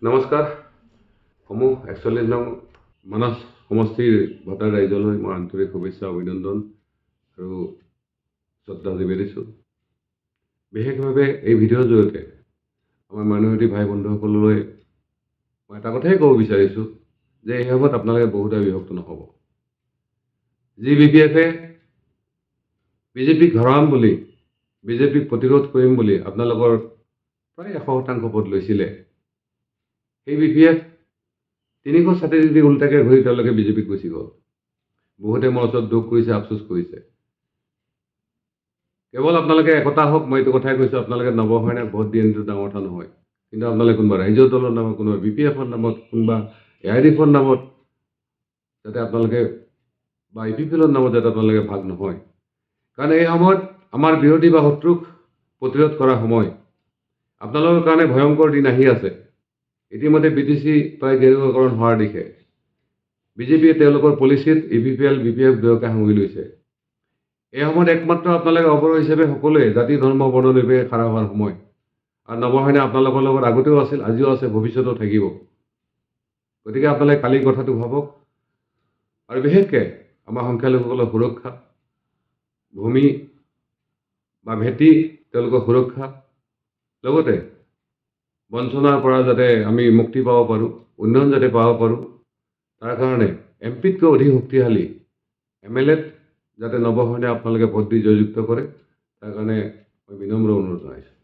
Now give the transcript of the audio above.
নমস্কাৰ। সমূহ 41 নং মানস সমষ্টিৰ ভোটাৰ ৰাইজলৈ মই আন্তৰিক শুভেচ্ছা অভিনন্দন আৰু শ্ৰদ্ধা নিবেদিছোঁ। বিশেষভাৱে এই ভিডিঅ'ৰ জৰিয়তে আমাৰ মাইনৰিটি ভাই বন্ধুসকললৈ মই এটা কথাই ক'ব বিচাৰিছোঁ যে এই সময়ত আপোনালোকে বহুতে বিভক্ত নহ'ব। যি BPF-এ বিজেপিক হৰাম বুলি, বিজেপিক প্ৰতিৰোধ কৰিম বুলি আপোনালোকৰ প্ৰায় 100% পদ লৈছিলে, সেই BPF 360 ডিগ্ৰী উল্টাকৈ ঘূৰি তেওঁলোকে বিজেপিত গুচি গ'ল। বহুতে মোৰ ওচৰত দুখ কৰিছে, আফচোচ কৰিছে। কেৱল আপোনালোকে একতা হওক, মই এইটো কথাই কৈছোঁ, আপোনালোকে নৱসেনাক ভোট দিয়ে নিদিওঁ ডাঙৰ কথা নহয়, কিন্তু আপোনালোকে কোনোবা ৰাইজৰ দলৰ নামত, কোনোবা BPF-ৰ নামত, কোনোবা AIDF-ৰ নামত যাতে আপোনালোকে বা EPPL-ৰ নামত যাতে আপোনালোকে ভাগ নহয়। কাৰণ এই সময়ত আমাৰ বিৰোধী বা শত্ৰুক প্ৰতিৰোধ কৰাৰ সময়। আপোনালোকৰ কাৰণে ভয়ংকৰ দিন আহি আছে। ইতিমধ্যে BTC প্ৰায় গেৰুৱাকৰণ হোৱাৰ দিশে। বিজেপিয়ে তেওঁলোকৰ পলিচিত EPPL, BPF দুয়োকে সাঙুৰি লৈছে। এই সময়ত একমাত্ৰ আপোনালোকে অপৰ হিচাপে সকলোৱে জাতি ধৰ্ম বৰ্ণ নিৰ্বিশেষে খাৰা হোৱাৰ সময়। আৰু নৱসেনা আপোনালোকৰ লগত আগতেও আছিল, আজিও আছে, ভৱিষ্যতেও থাকিব। গতিকে আপোনালোকে কালিৰ কথাটো ভাবক। আৰু বিশেষকৈ আমাৰ সংখ্যালঘুসকলৰ সুৰক্ষা, ভূমি বা ভেটি তেওঁলোকৰ সুৰক্ষা, লগতে বঞ্চনাৰ পৰা যাতে আমি মুক্তি পাব পাৰোঁ, উন্নয়ন যাতে পাব পাৰোঁ, তাৰ কাৰণে MP-তকৈ অধিক শক্তিশালী MLA-ত যাতে নৱসেনাই আপোনালোকে ভোট দি জয়যুক্ত কৰে, তাৰ কাৰণে মই বিনম্ৰ অনুৰোধ জনাইছোঁ।